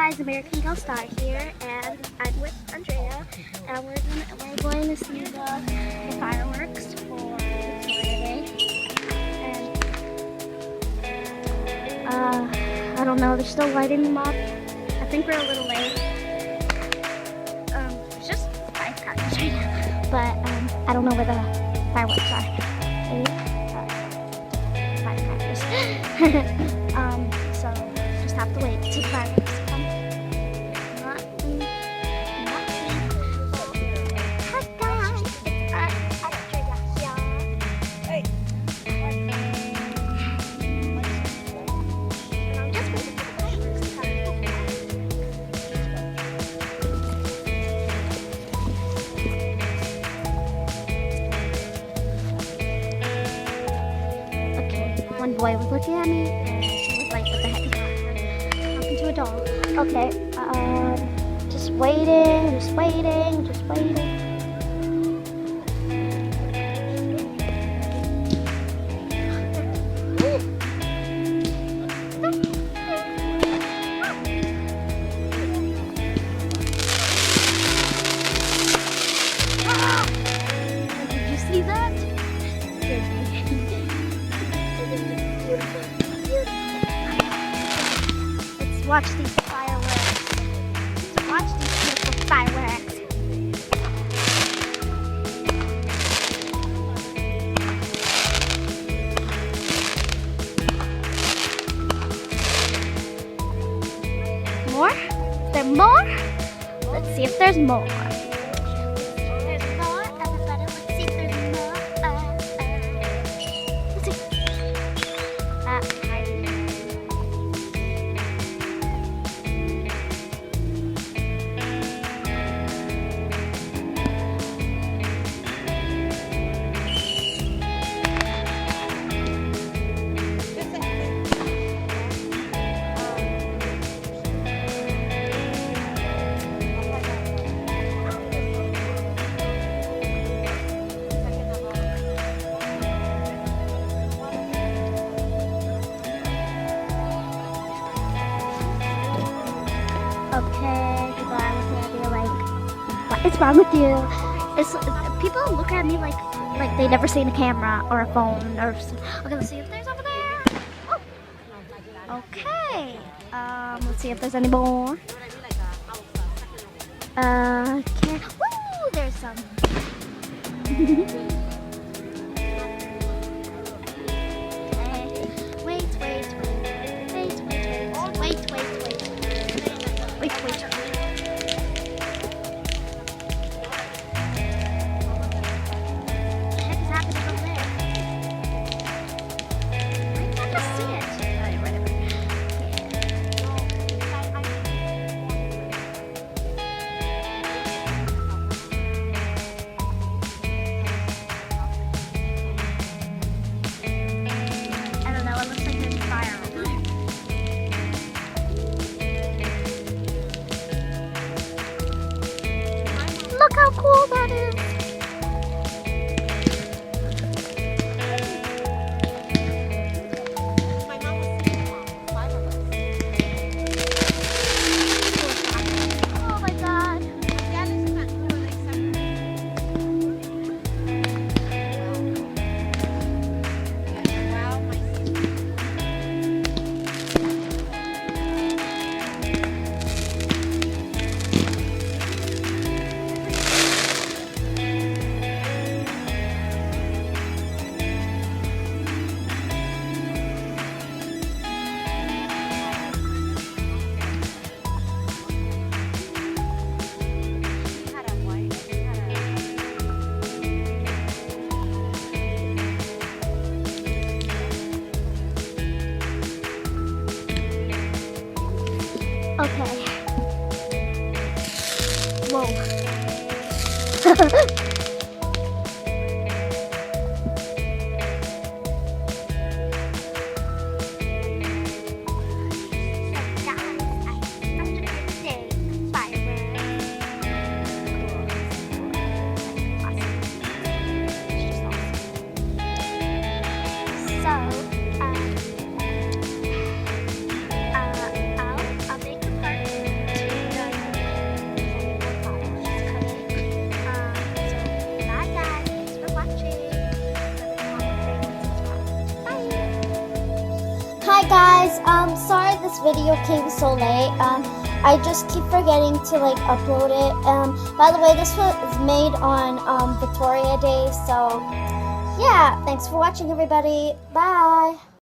guys, American Girl Star here, and I'm with Andrea, and we're going to see the fireworks for Victoria Day. And I don't know, they're still lighting them up. I think we're a little late. It's just firecrackers right now, but I don't know where the fireworks are. Firecrackers. So just have to wait to see the fireworks come. One boy was looking at me and he was like, what the heck is that? Talking to a doll. Okay, just waiting. Did you see that? Let's watch these fireworks. Let's watch these beautiful fireworks. More? Is there more? Let's see if there's more. There's more. Everybody, let's see if there's more. Let's see. Okay, goodbye. I'm gonna be like, what is wrong with you? People look at me like they never seen a camera or a phone or. Okay, let's see if there's over there. Oh. Okay. Let's see if there's any more. Okay. Woo! There's some. Look how cool that is! Oh my god! Okay. Whoa. I'll make a part Hey guys, sorry this video came so late. I just keep forgetting to like upload it. By the way, this was made on Victoria Day, so yeah, thanks for watching everybody. Bye.